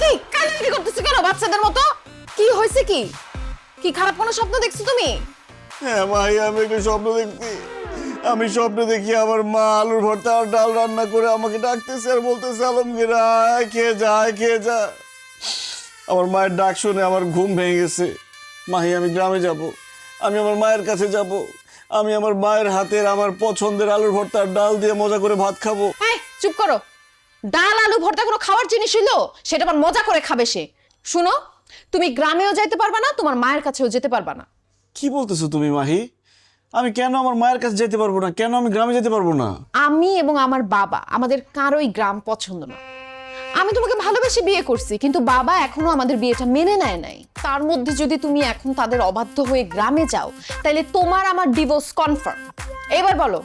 কি কান্নাকাটি করতেছো কেন বাচ্চাদের মতো? কি হয়েছে? কি কি খারাপ কোনো স্বপ্ন দেখছো তুমি? হ্যাঁ ভাই, আমি একটা স্বপ্ন দেখছি। আমি স্বপ্নে দেখি আমার মা আলুর ভর্তা আর ডাল রান্না করে আমাকে ডাকতেছে আর বলতেছে, আলমগীর আয় খেয়ে যা, আয় খেয়ে যা। আমার মায়ের ডাক শুনে আমার ঘুম ভেঙে গেছে। মাহি, আমি গ্রামে যাব, আমি আমার মায়ের কাছে যাব, আমি আমার মায়ের হাতের আমার পছন্দের আলুর ভর্তা আর ডাল দিয়ে মজা করে ভাত খাবো। এই চুপ করো। ডাল আলু ভর্তা কোনো খাওয়ার জিনিস হইলো? সেটা আবার মজা করে খাবে সে। শুনো, তুমি গ্রামেও যাইতে পারবা না, তোমার মায়ের কাছেও যেতে পারবা না। কি বলতেছো তুমি মাহি? আমি কেন আমার মায়ের কাছে যেতে পারবো না? কেন আমি গ্রামে যেতে পারবো না? আমি এবং আমার বাবা আমাদের কারোই গ্রাম পছন্দ না। আমি তোমাকে ভালোবেসে বিয়ে করছি, কিন্তু বাবা এখনো আমাদের বিয়েটা মেনে নেয় নাই। তার মধ্যে যদি তুমি এখন তাদের অবাধ্য হয়ে গ্রামে যাও, তাহলে তোমার আমার ডিভোর্স কনফার্ম। এবার বলো,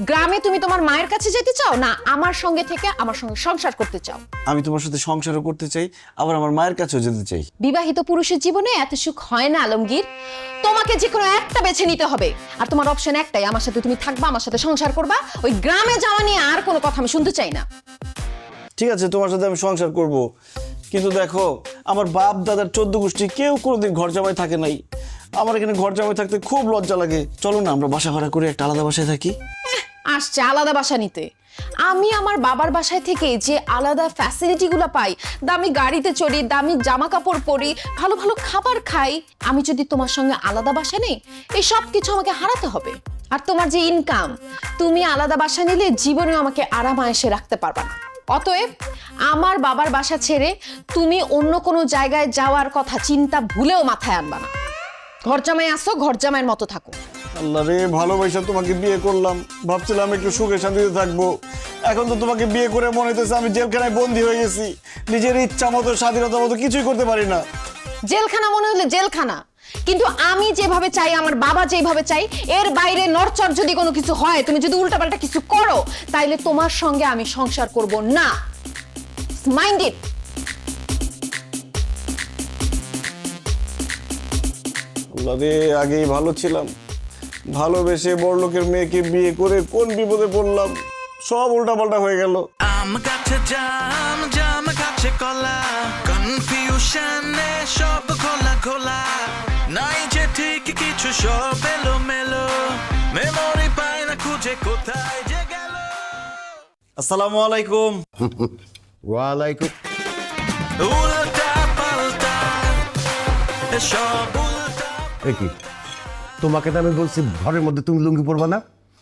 গ্রামে তুমি তোমার মায়ের কাছে যেতে চাও, না আমার সঙ্গে থেকে আমার সঙ্গে সংসার করতে চাও? আমি তোমার সাথে সংসারও করতে চাই, আবার আমার মায়ের কাছেও যেতে চাই। বিবাহিত পুরুষের জীবনে এত সুখ হয় না আলমগীর। তোমাকে যে কোনো একটা বেছে নিতে হবে, আর তোমার অপশন একটাই, আমার সাথে তুমি থাকবা, আমার সাথে সংসার করবা। ওই গ্রামে যাওয়া নিয়ে আর কোনো কথা আমি শুনতে চাই না। ঠিক আছে, তোমার সাথে আমি সংসার করব, কিন্তু দেখো, আমার বাপ দাদার 14 গোষ্ঠী কেউ কোনোদিন ঘর জামাই থাকে নাই। আমার এখানে ঘর জামাই থাকতে খুব লজ্জা লাগে। চলো না আমরা বাসা ভাড়া করে একটা আলাদা বাসায় থাকি। আসছে আলাদা বাসা নিতে। আমি আমার বাবার বাসায় থেকে যে আলাদা ফ্যাসিলিটিগুলো পাই, দামি গাড়িতে চড়ি, দামি জামা কাপড় পরি, ভালো ভালো খাবার খাই, আমি যদি তোমার সঙ্গে আলাদা বাসা নেই, এই সব কিছু আমাকে হারাতে হবে। আর তোমার যে ইনকাম, তুমি আলাদা বাসা নিলে জীবনে আমাকে আরাম আয়েসে রাখতে পারবা না। অতএব আমার বাবার বাসা ছেড়ে তুমি অন্য কোনো জায়গায় যাওয়ার কথা চিন্তা ভুলেও মাথায় আনবা না। ঘর জামাই আসো, ঘর জামাইয়ের মতো থাকো। আল্লাহ রে, ভালোবাসা তোমাকে বিয়ে করলাম, ভাবছিলাম একটু সুখে শান্তিতে থাকবো। এখন তো তোমাকে বিয়ে করে মনে হইতেছে আমি জেলখানায় বন্দী হয়ে গেছি। নিজের ইচ্ছা মতো স্বাধীনতা মতো কিছুই করতে পারি না। জেলখানা মনে হলে জেলখানা, কিন্তু আমি যেভাবে চাই, আমার বাবা যেভাবে চাই, এর বাইরে নড়চড় যদি কোনো কিছু হয়, তুমি যদি উল্টাপাল্টা কিছু করো, তাইলে তোমার সঙ্গে আমি সংসার করব না। Mind it. আল্লাহ রে, আগেই ভালো ছিলাম, ভালোবেসে বড়লোকের মেয়েকে বিয়ে করে কোন বিপদে পড়লাম। সব উল্টাপাল্টা হয়ে গেল। আম গাছে জাম, জাম গাছে কলা, কনফিউশনে সব খোলা খোলা, নাই যে ঠিক কিছু, সব এলো মেলো, মেমোরি পায় না খুঁজে কোথায় যে গেল। আসসালামু আলাইকুম। ওয়ালাইকুম। উল্টা পাল্টা সব উল্টা। কি তোমাকে তো আমি বলছি ঘরের মধ্যে তুমি লুঙ্গি পরবা না,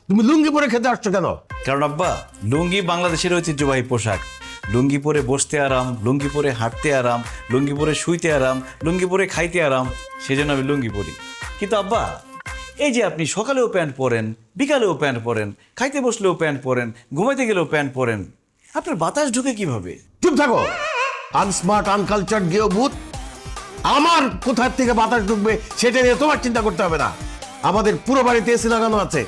তুমি লুঙ্গি পরে খেতে আসছো কেন? কারণ আব্বা, লুঙ্গি বাংলাদেশের ঐতিহ্যবাহী পোশাক। লুঙ্গি পরে বসতে আরাম, লুঙ্গি পরে হাঁটতে আরাম, লুঙ্গি পরে শুইতে আরাম, লুঙ্গি পরে খাইতে আরাম, সেজন্য আমি লুঙ্গি পরি। কিন্তু আব্বা, এই যে আপনি সকালেও প্যান্ট পরেন, বিকালেও প্যান্ট পরেন, খাইতে বসলেও প্যান্ট পরেন, ঘুমাইতে গেলেও প্যান্ট পরেন, আপনার বাতাস ঢুকে কিভাবে? চুপ থাকো, আনস্মার্ট আনকালচার গেও ভূত। আমার কোথার থেকে বাতাস ঢুকবে সেটা নিয়ে তোমার চিন্তা করতে হবে না। আমাদের পুরো বাড়িতে এসি লাগানো আছে,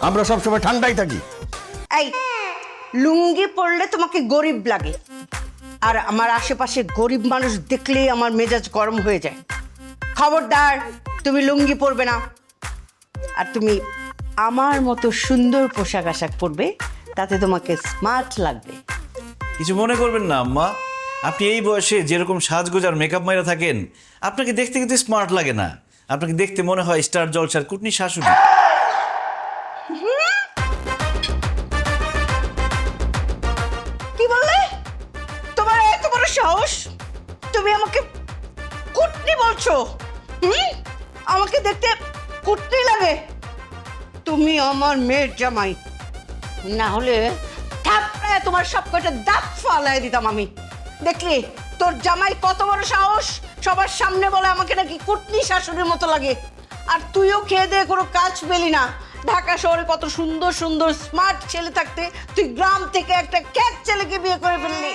আমরা সবসময় ঠান্ডাই থাকি। এই লুঙ্গি পরলে তোমাকে গরিব লাগে, আর আমার আশেপাশে গরিব মানুষ দেখলেই আমার মেজাজ গরম হয়ে যায়। খবরদার, তুমি লুঙ্গি পরবে না। আর তুমি আমার মতো সুন্দর পোশাক আশাক পরবে, তাতে তোমাকে স্মার্ট লাগবে। কিছু মনে করবেন না আম্মা, আপনি এই বয়সে যেরকম সাজগোজ আর মেকআপ মাইরা থাকেন, আপনাকে দেখতে কিন্তু স্মার্ট লাগে না। আপনাকে দেখতে মনে হয় স্টার জলসার কুটনি শাশুড়ি। কি বললে? তোমার এত বড় সাহস, তুমি আমাকে কুটনি বলছো? আমাকে দেখতে কুটনি লাগে? তুমি আমার মেয়ের জামাই, না হলে থাপড়ায় তোমার সব কটা দাঁত ফালাই দিতাম আমি। দেখলি তোর জামাই কত বড় সাহস, সবার সামনে বলে আমাকে নাকি কুটনি শাশুড়ির মতো লাগে। আর তুইও খেয়ে দিয়ে কোনো কাজ পেলি না। ঢাকা শহরে কত সুন্দর সুন্দর স্মার্ট ছেলে থাকতে তুই গ্রাম থেকে একটা ক্যাট ছেলেকে বিয়ে করে ফেললি।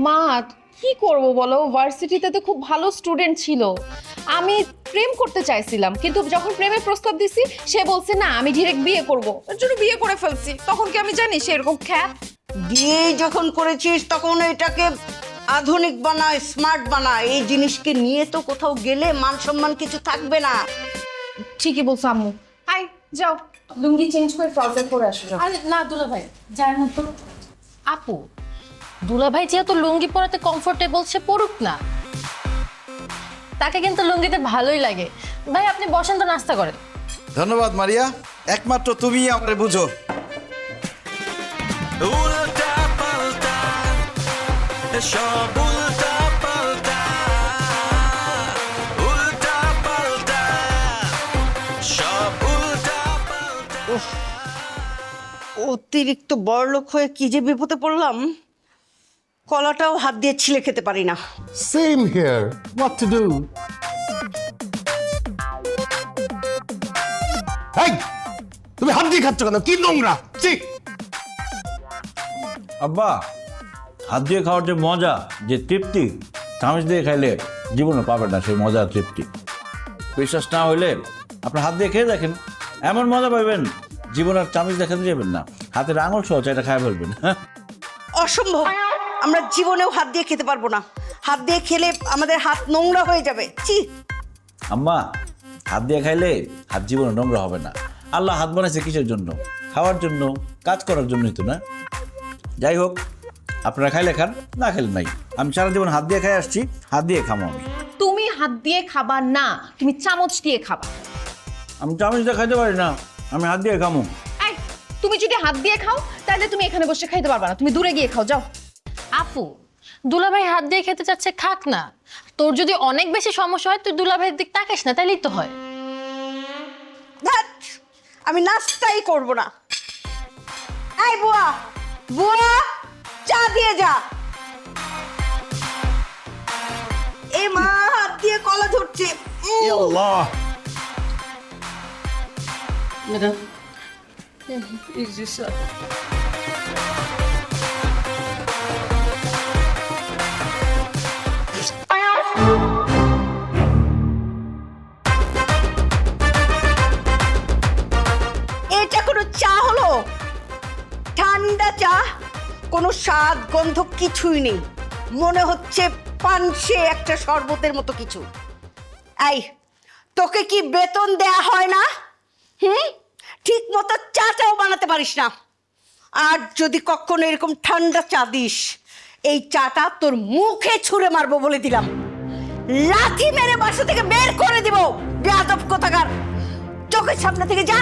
মা, কি করব বলো, ভার্সিটিতে তো খুব ভালো স্টুডেন্ট ছিল। আমি প্রেম করতে চাইছিলাম, কিন্তু যখন প্রেমের প্রস্তাব দিছি সে বলছে না, আমি ডিরেক্ট বিয়ে করব। এর জন্য বিয়ে করে ফেলছি। তখন কি আমি জানি সে এরকম খ্যাত? বিয়ে যখন করেছিস তখন এটাকে আধুনিক বানা, স্মার্ট বানা, এই জিনিসকে নিয়ে তো কোথাও গেলে মান সম্মান কিছু থাকবে না। ঠিকই বলছো আম্মু। আই যাও, লুঙ্গি চেঞ্জ করে ট্রাউজার পরে আসো যাও। আরে না দুলা ভাই যার মতো। আপু, দুলা ভাই যেহেতু লুঙ্গি পরাতে কমফোর্টেবল, সে পড়ুক না। তাকে কিন্তু লুঙ্গিতে ভালোই লাগে। ভাই আপনি বসেন তো, নাস্তা করেন। ধন্যবাদ মারিয়া, একমাত্র তুমিই আমারে বুঝো। উল্টা পাল্টা সব উল্টা পাল্টা উল্টা পাল্টা সব উল্টা পাল্টা। অতিরিক্ত বড়লোক হয়ে কি যে বিপদে পড়লাম, কলাটাও হাত দিয়ে ছিলে খেতে পারি না। Same here, what to do? এই তুমি হাত দিয়ে খাচ্ছ কেন? কি নোংরা! ছি! আব্বা, হাত দিয়ে খাওয়ার যে মজা, যে তৃপ্তি, চামচ দিয়ে খাইলে জীবনে পাবে না সেই মজার তৃপ্তি। বিশ্বাস না হইলে আপনার হাত দিয়ে খেয়ে দেখেন, এমন মজা পাবেন জীবন আর চামচ দিয়ে খেতে যাবেন না, হাতের আঙুল সহ চাইটা খাই ফেলবেন। হ্যাঁ, অসম্ভব, আমরা জীবনেও হাত দিয়ে খেতে পারবো না। হাত দিয়ে খেলে আমাদের হাত নোংরা হয়ে যাবে। ছি! আম্মা, হাত দিয়ে খাইলে হাত জীবনে নোংরা হবে না। আল্লাহ হাত বানাইছে কিসের জন্য? খাওয়ার জন্য, কাজ করার জন্যই তো না? যাই হোক, আপনারা খাইলে খান, না খেলে নাই। আমি সারা জীবন হাত দিয়ে খাই আসছি, হাত দিয়ে খামো আমি। তুমি হাত দিয়ে খাবা না, তুমি চামচ দিয়ে খাবা। আমি চামচ দিয়ে খাইতে পারি না, আমি হাত দিয়ে খামো। এই, তুমি যদি হাত দিয়ে খাও তাহলে তুমি এখানে বসে খাইতে পারবা না, তুমি দূরে গিয়ে খাও, যাও। আপু, দুলা ভাই হাত দিয়ে খেতে চাচ্ছে, খাক না। তোর যদি অনেক বেশি সমস্যা হয় তুই দুলা ভাইয়ের দিক তাকাস না, তাইলেই তো হয়। ধ্যাৎ, আমি নাস্তাই করব না। এই বুয়া, বুয়া, চা দিয়ে যা। এ মা, হাত দিয়ে কলা ধরছে। আল্লাহ! এটা কোনো চা হলো? ঠান্ডা চা, কোনো স্বাদ গন্ধ কিছুই নেই, মনে হচ্ছে পানসে একটা শরবতের মতো কিছু। এই, তোকে কি বেতন দেয়া হয় না? ঠিক মতো চাটাও বানাতে পারিস না। আর যদি কখনো এরকম ঠান্ডা চা দিস, এই চাটা তোর মুখে ছুঁড়ে মারবো বলে দিলাম। লাথি মেরে বাসা থেকে বের করে দিব, বেয়াদব কোথাকার। চোখের সামনে থেকে যা।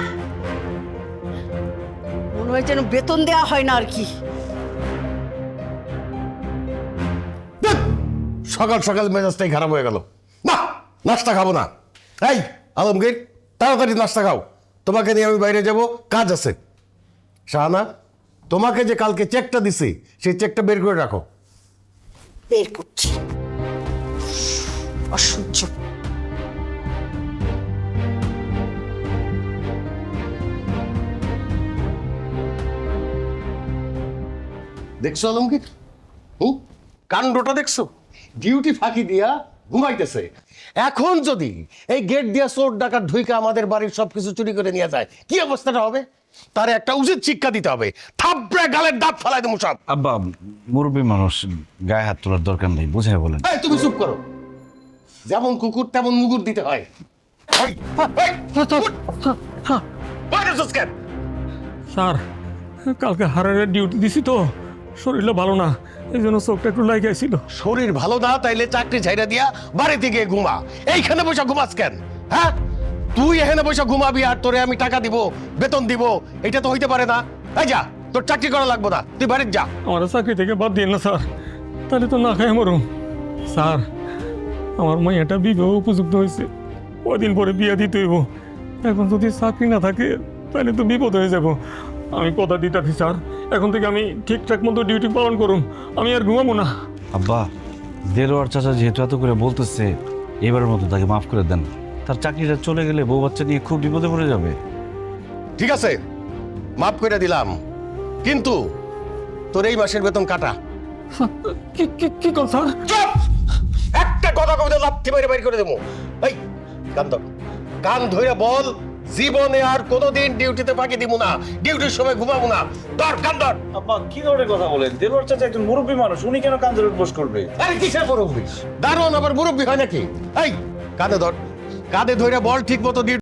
মনে হয় যেন বেতন দেয়া হয় না আর কি। ধ্যাৎ! সকাল সকাল মেজাজটাই খারাপ হয়ে গেল। না, নাস্তা খাবো না। এই আলমগীর, তাড়াতাড়ি নাস্তা খাও, তোমাকে নিয়ে আমি বাইরে যাব, কাজ আছে। শাহানা, তোমাকে যে কালকে চেকটা দিছি সেই চেকটা বের করে রাখো। বের করছি। অসহ্য। দেখছো আলমগীর? কাণ্ডটা দেখছো? ডিউটি ফাঁকি দিয়া ঘুমাইতেছে। এখন যদি এই গেট দিয়া চোর ডাকাত ঢুইকা আমাদের বাড়ির সবকিছু চুরি করে নিয়ে যায়, কি অবস্থাটা হবে? তার একটা উচিত শিক্ষা দিতে হবে। থাপড়ে গালের দাঁত ফালাই দেবো সব। আব্বা, মুরব্বী মানুষ, গায়ে হাত তোলার দরকার নেই, বুঝাই বলেন। এই, তুমি চুপ করো। যেমন কুকুর তেমন মুগুর দিতে হয়। এই, এই, উঠ। বাইরে যাচ্ছ কেন? স্যার, কালকে হারের ডিউটি দিছি তো, শরীরটা ভালো না, এই জন্য চোখটা একটু লাগাইছিল। শরীর ভালো না তাইলে চাকরি ছাইড়া দিয়া বাড়িতে গিয়ে ঘুমা। এইখানে বসে ঘুমাস কেন? হ্যাঁ, তুই এখানে বসে ঘুমাবি আর তোরে আমি টাকা দিব, বেতন দিব, এটা তো হইতে পারে না। এই যা, তোর চাকরি করা লাগবো না, তুই বাড়িতে যা। আমার চাকরি থেকে বাদ দিন না স্যার, তাহলে তো না খাই মরুম। স্যার, আমার মাইয়াটা বিবাহ উপযুক্ত হয়েছে, কদিন পরে বিয়ে দিতে হইব। এখন যদি চাকরি না থাকে তাহলে তো বিপদ হয়ে যাব। আমি কথা দিতেছি স্যার, এখন থেকে আমি ঠিকঠাক মতো ডিউটি পালন করুন, আমি আর ঘুমাবো না। আব্বা, দেলোয়ার চাচা যেহেতু এত করে বলতেছে, এবারের মতো তাকে মাফ করে দেন। তার চাকরিটা চলে গেলে বউ বাচ্চা নিয়ে খুব বিপদে পড়ে যাবে। ঠিক আছে, মাফ করে দিলাম, কিন্তু তোর এই মাসের বেতন কাটা। কি কল স্যার? চুপ! একটা কথা কবিতা লাথি মেরে বাইর করে দেবো। এই কান ধর, কান ধরে বল জীবনে আর কোনোদিন ডিউটিতে ফাঁকি দিব না, ডিউটির সময় ঘুমাবো না। দরকার দর। আব্বা কি ধরনের কথা বলেন? দেলোয়ার চাচা একজন মুরব্বী মানুষ, উনি কেন কান ধরে উঠবোস করবে? আরে কিসের মুরব্বী? দারুণ আবার মুরব্বী হয় নাকি? এই কাঁধে ধর, কাঁধে ধরে বল ঠিক মতো